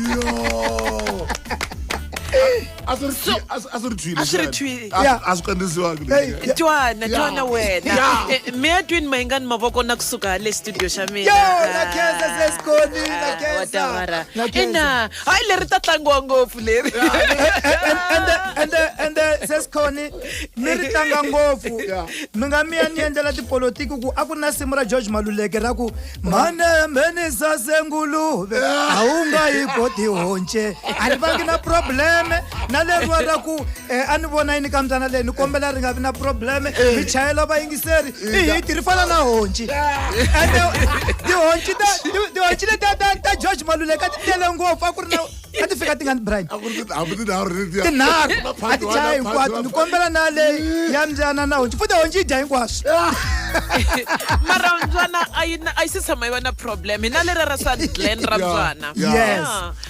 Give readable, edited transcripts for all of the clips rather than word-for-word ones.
Yo. Asirithwile. Asikandisiwa Ntswana wena. Mina twin Mayengani mavoko na kusuka le studio xa mina. Nakhensa sesikhoni, nakhensa. Ina, hayi leri ta tlangiwa ngopfu leri. And sesikhoni mi ri tlanga ngopfu. Mi nga mi ya ni endlela tipolitiki ku a ku na simu ra George Maluleke ra ku manembe ni sasenguluve a wu nga yi koti honce a ni vangi na probleme na leriwa ra ku a ni vona yini ka mbyana leyi ni kombela ri nga vi na probleme mi chayela vayingiseri hi ti ri fana na honci ende tihonci leti ta George Maluleke a ti tele ngopfu a ku ri na a ti fika ti nga ni Brian tinharhu a ti chaya hinkwato ni kombela na leyi ya mbyana na honci futhi honci yi dya hinkwaswo mara mbyana a yi si tshama yi va na problem na leri ra sa Glen ra mbyana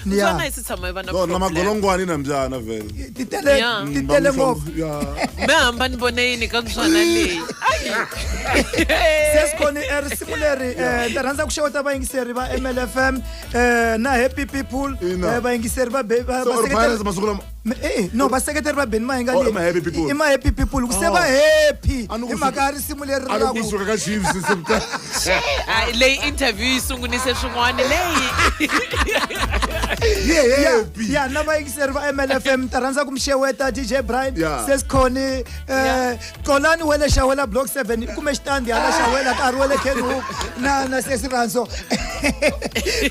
mbyana yi si tshama yi va na problem na magolongwani na mbyana vele ti tele ngopfu me hamba ni vone yini ka mbyana leyi sesikhoni risimu leri ni rhandza ku xeweta vayingiseri va MLfm na Happy People vayingiseri va no vaseketeri va Benny Mayengani i ma Happy People ku se va happy hi mhaka ya risimu leri leyi interview yi sungunise swin'wana leyi ya na vayingiseri va MLfm ta rhandza ku mi xeweta DJ Brian sesikhoni Xolani wele xawela block 7 i kume xitandi hala xawela nkarhi wele Kenhook na sesirhanzo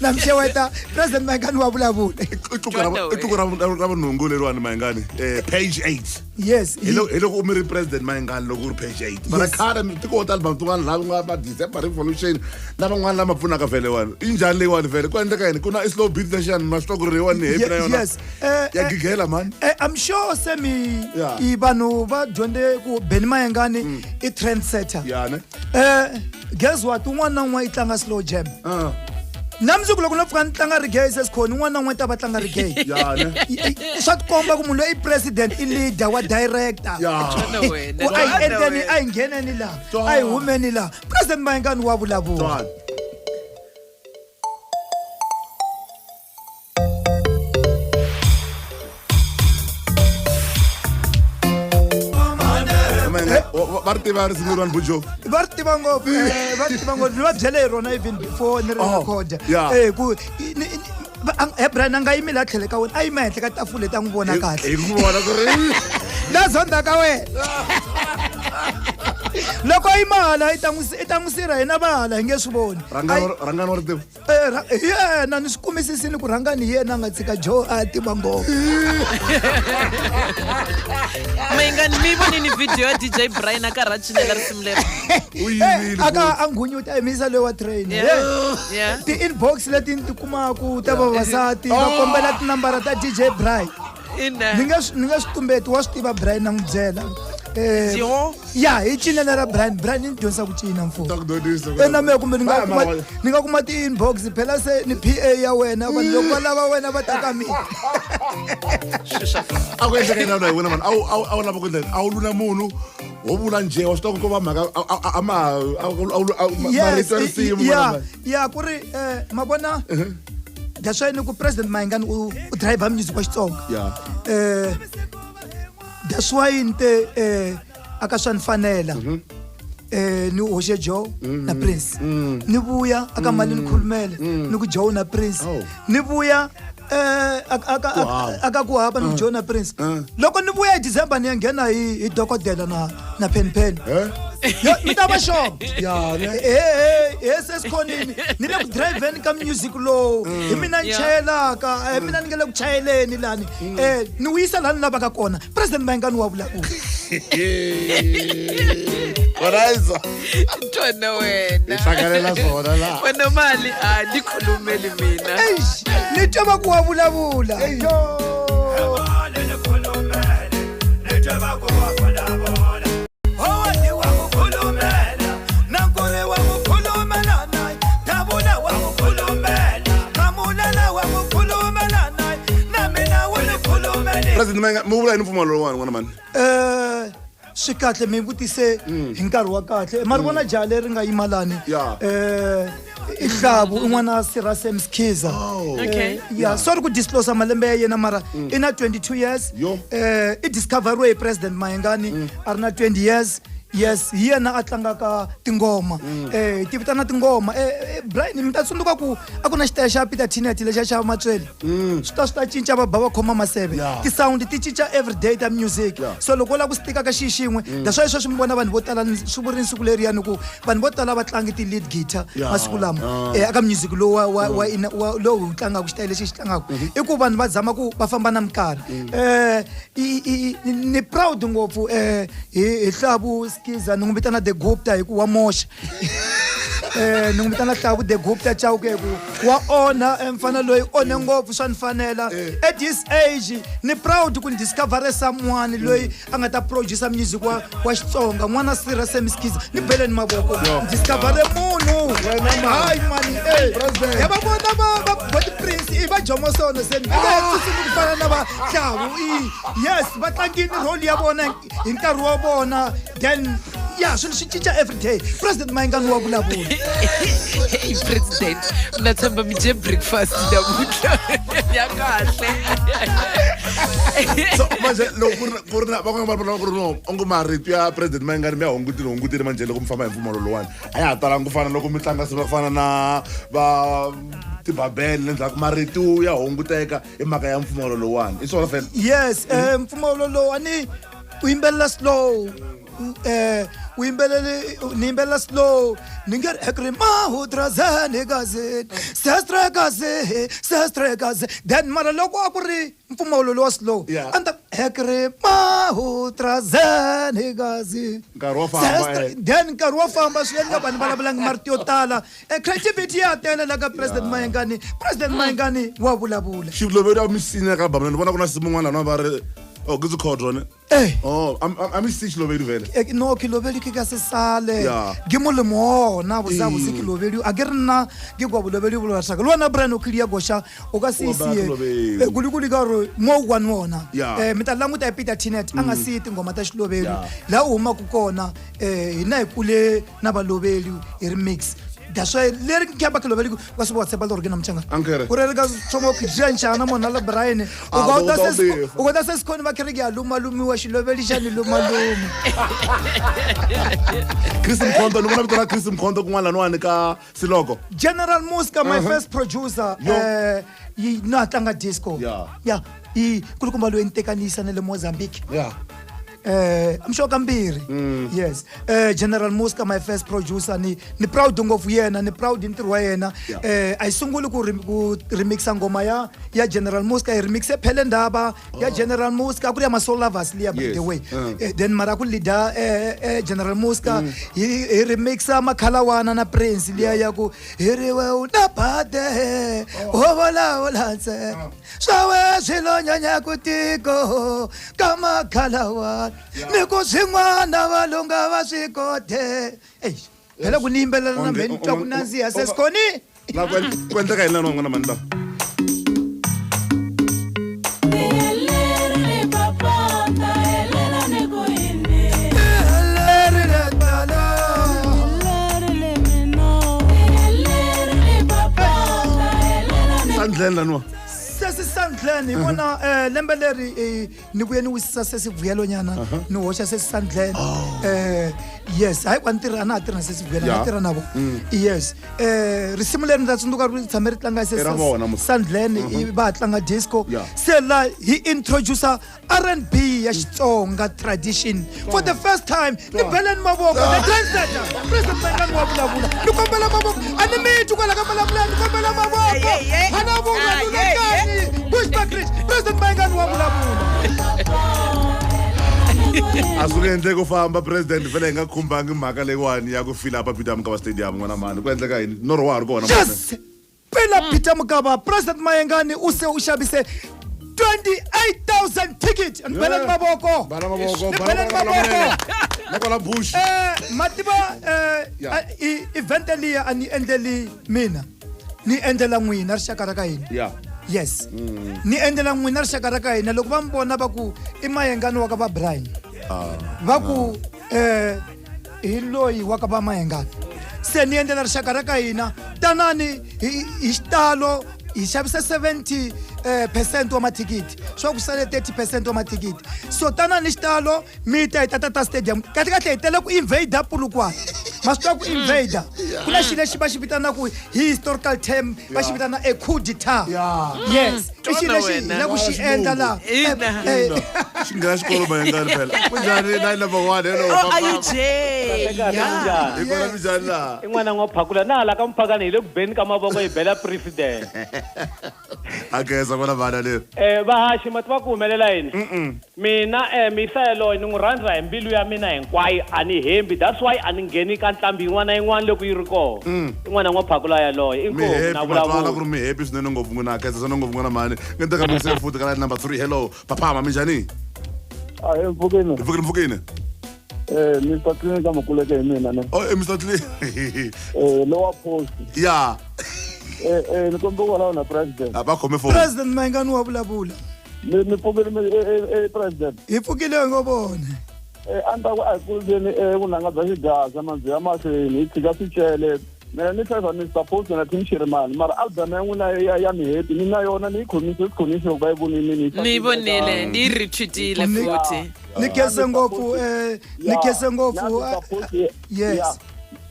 na mi xeweta President Mayengani wa vulavula ituku ra vanhungu leriwani Mayengani page 8 yes hi loko u mi ri President Mayengani loko u ri page 8 mara khale tikota album tin'wana lava nga va December Revolution na van'wana lama pfunaka vele wani i njhani leyiwani vele ku endleka yini ku na slow beat lexiani ma swi twa ku ri leyiwani happy na yona ya gigela man I'm sure semi i vanhu va dyondze ku Benny Mayengani i trendsetter guess what un'wana na un'wana i tlanga slow jam namzuku loko no pfuka ni tlanga reggae sesikhoni un'wana na un'wana ta va tlanga reggae swa tikomba ku munhu loyi i president i leader wa director ku a yi endleni a yi ngheneni laha a yi humeni laha President Mayengani wa vulavula va ri tiva risimu leriwani Bujo va ri tiva ngopfu ni va byele hi rona even before ni ri recorda ku Brian a nga yimi laha tlhele ka wena a yima henhla ka tafula ta n'wi vona kahle hi ku vona ku ri na zonda ka wena loko a yima hala i ta n'wi sirha hina va hala hi nge swi voni rhangani wa ri tiva yena ni swi kumisisini ku rhangani hi yena a nga tshika Joe a tiva ngopfu Mayengani mi vonini video ya DJ Brian a karhi a cinela risimu leri a nghunyuta emisa loyi wa train ti-inbox leti ni ti kumaku ta vavasati va kombela tinambara ta DJ Brian ni nga swi tumbeti wa swi tiva Brian na n'wi byela hi cinela ra Brian ni dyondzisa ku cina mfumo na mehe kumbe ni nga kuma ti-inbox phela se ni PA ya wena vanhu loko va lava wena va taka mina a ku endleka yini na hi wena mani a wu lava ku endleni a wu lula munhu wo vula nje wa swi twa ku va mhaka marito ya risimu ku ri ma vona that's why ni ku President Mayengani u driver music wa Xitsonga that's why inte aka swa ni fanela ni hoxe Joe na Prince ni vuya aka mali ni khulumela ni ku Joe na Prince ni vuya aka ku hava ni Joe na Prince loko ni vuya hi December ni ya nghena hi dokodela na pen mi ta va shocked sesikhonini ni le ku driveni ka music lowu hi mina ni chayelaka hi mina ni nge le ku chayeleni lani ni wisa laha ni lavaka kona President Mayengani wa vulavula Ntwana wena hlanganela swona la wena mali a ni khulumeli mina ni twa va ku wa vulavula President Mayengani mu vula yini mpfumalo lowani n'wana mani swi kahle mi vutise hi nkarhi wa kahle mari vona jaha leri nga yima lani ihlabu un'wana sira Semskiza. Okay. Yeah, sorry ku disclose malembe ya yena mara ina 22 years. I discovery President Mayengani arna 20 years. Yes, yena atlanga ka tingoma. Tivitana tingoma. Brian mi ta tsundzuka ku a ku na xiteya xa Peter Tinet lexa xa Matswele. Swi cinca va bava khoma maseve. Ti sound ti cinca every day ta music. So loko la ku stika ka xixin'we, that's why sweswi mi vona vanhu vo tala swi vurini siku leriyani ku vanhu vo tala va tlangi ti lead guitar masiku lama. Aka music lo wa lo tlanga ku xitayile lexi tlangaka. I ku vanhu va zama ku va famba na minkarhi. Ni proud ngopfu hi hlabu Skiza ni ngumvitana the Gupta hi ku wa moxa ni ngumvitana hlavu the Gupta chauke ku wa ona mfana loyi one ngopfu swa nifanela at this age ni proud ku discover someone loyi a nga ta producer music wa Xitsonga n'wana Sira Semskiza ni beleni mavoko discover munhu hayi mani ya va vona va Prince i va Jomosona se ni ku fana na va hlavu yes va tlangini role ya vona hi nkarhi wa vona then yeah swilo swi cinca every day President Mayengani wa vulavula hey President natshemba mi dye breakfast namuntlha ya kahle so manje loko ku ri na van'wana va vula ku ri no onge marito ya President Mayengani mi ya hungutile manje loko mi famba hi mfumo lowani a ya ha talanga ku fana loko mi tlanga swilo ku fana na va tibabele lendzhaku marito ya hunguteka hi mhaka ya mfumo lowani i swona fela yes mfumo lowani u yimbelela slow nimbelela slow ninger ekri mahudrazane gaze sestre gaze then mara loko akuri mfumo lo slow anda ekri mahudrazane gaze then nkarhi wa famba swi endla vanhu vulavulanga marito yo tala creativity ya tele la ka President Mayengani wa vulavula xiloveri a mi sina ka baba ni vona ku na simu n'wana na va ri ke tsi khodrone a mi si xiloveri vele no kiloveri ke ka se sale ke molemo na bo sa bo se kiloveri a ke rena ke kwa boloveri bo la shaka lona brand o clear gosha o ka se sie kulikuli ka ro mo one wona mitalangu ta Peter Tinet anga si tingoma ta xiloveri la u huma ku kona hina ikule na baloveli i remix that's why leri ke ba kiloveri wa se WhatsApp lo rena mchanga o re ka tsomo ke jana mona la Brian o go da se skoni ba kere ke alumi wa xiloveri xani lumalumi Chris Mkhonto ni vona vito ra Chris Mkhonto kun'wana laniwani ka Siloko General Muska my first producer yi na tlanga disco i kulukumba lo entekanisa ne le Mozambique I'm sure kambiri yes General Muska my first producer ni proud ngopfu yena ni proud ntirho wa yena I sunguli ku remixa ngoma ya General Muska I remixe phele ndaba ya General Muska ku ri ya Soul Lovers liya by the way then mara ku leader General Muska hi remixa Makhalawana na Prince liya ya ku hiriwe unapate ola tse sawe silonyanya ku tiko kama Makhalawana niko swin'wana valunga va swi kote phela ku nimbelela na mheni twa ku nandziha seskoni la ku endleka yini lana n'wana Mandla sandleni laniwa sesi sandleni ibona lembe leri ni vuye ni wisisa sesi vuyelo nyana ni hoxa sesi sandleni yes hayi kwantirha na tirha sesi vuyelo na tirha navo yes risimu leri ndza tsundzuka ri tshame ri tlanga sesi sandleni va tlanga disco se la hi introducer R&B ya Xitsonga tradition for the first time ni beleni mavoko the trendsetter President Mayengani wa vulavula ni kombela mavoko a ni miti kwala ka vulavula ni kombela mavoko hana vulavula President Mayengani wa vulavula asukendle ku famba president vele hi nga khumbangi mhaka leyiwani ya ku fila apa Peter Mokaba stadium n'wana mani ku endleka yini norho wa ha ri kona phela Peter Mokaba President Mayengani u se u xavise 28,000 tickets and beleni mavoko nakola bush mativa event liya a ni endleli mina ni endlela n'wina rixaka ra ka hina yes ni endlela n'wina rixaka ra ka hina loko va mi vona va ku i Mayengani wa ka va Brian va ku hi loyi wa ka va Mayengani se ni endlela rixaka ra ka hina tanani hi xitalo hi xavisa 70% wa mathikithi swa ku sale 30% wa mathikithi so tanani xitalo mi ta hi tata stadium kahle hi tele ku invader pulukwana masitwa ku invader kuna xilo lexi va xi vitanaku historical term va xi vitana a coup d'etat yes i xilo lexi hi la ku xi endla laha xi nghena xikolo Mayengani phela kunjhani na number 1 hello AJ hi kona minjhani laha I n'wana n'waphakula na hala ka mphakani hi le ku beni ka mavoko hi bela president ageza kona vana le vahaxi mati va ku humelela yini mina misayelo ni n'wi rhandza hi mbilu ya mina hinkwayo a ni hembi that's why a ni ngheni ka ntlambi yin'wana na yin'wana loko yi ri koho I n'wana n'waphakula yaloye inkomu na vulavula ku ri mi happy swinene ngopfu n'wina ageza swinene ngopfu n'wina mani nge ni teka mi futhi ka line number 3 hello papama minjhani mfukini Mr. Clean kama kuleke hi mina ne. Oh Mr. Clean Lower post. Yeah. Ni kombe wala na president. Aba khome phone. President Mayengani wa vulavula Ni pfukile president. hi pfukile ngobone Anda ku akuleni kunanga bya xigaza manzi ya mahlweni hi tshika swicele mina ni feva ni support na team Sherman mara album ya n'wina ya mi happy ni na yona ni khomisa ku va yi vonile ni vonile ni retweetile futhi ni kese ngopfu yes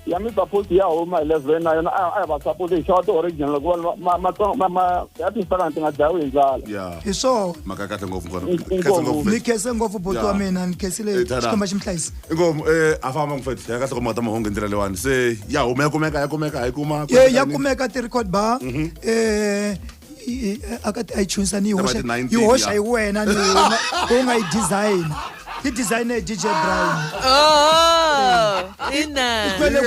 ya mi support ya homa 11 na yona a va support hi short original ku ma ya tisana tinga dawe inzala Yeah. hi swona Maka kahle ngopfu kona. Kese ngopfu. ni kese ngopfu boti wa mina ni kesile xikomba xi mihlayisi Inkomo afamba ngifethu ya kahle ku mata mahonge ndlela lewani se ya huma ya kumeka hi kuma. ya kumeka ti record bar aka ti iTunes ni yi hoxa hi wena ni u nga yi design yi design DJ Brian ina ikwele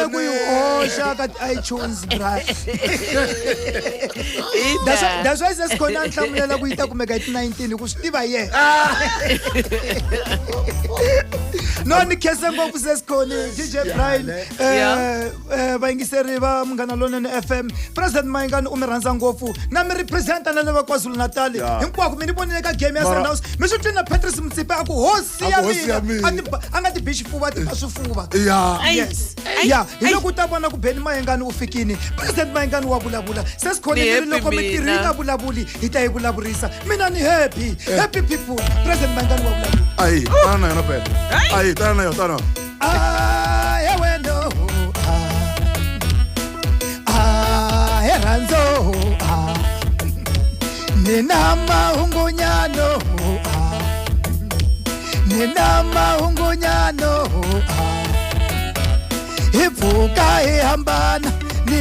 ku yi hoxa ka ti iTunes Brian that's why sesikhona nhlamulela ku yi ta kumeka hi 19 ku swi tiva ye no ni khensa ngopfu sesikhona DJ Brian vayingiseri va Munghana Lonene FM President Mayengani u mi rhandza ngopfu na mi representa na le va KwaZulu Natal hinkwako mi ni vonile ka game ya Sundowns mi swi twini na Patrice Mtsipe a ku hosi ya mina a nga ti bi xifuva a ti ba swifuva yes hi loko u ta vona ku Benny Mayengani u fikini President Mayengani wa vulavula sesikhonekile loko mi tirhi ka vulavuli hi ta yi vulavurisa mina ni happy people President Mayengani wa vulavula Ai tana na yona phela ai tana yona wendo rhandzo nina mahungunyano hi pfuka hi hambana ni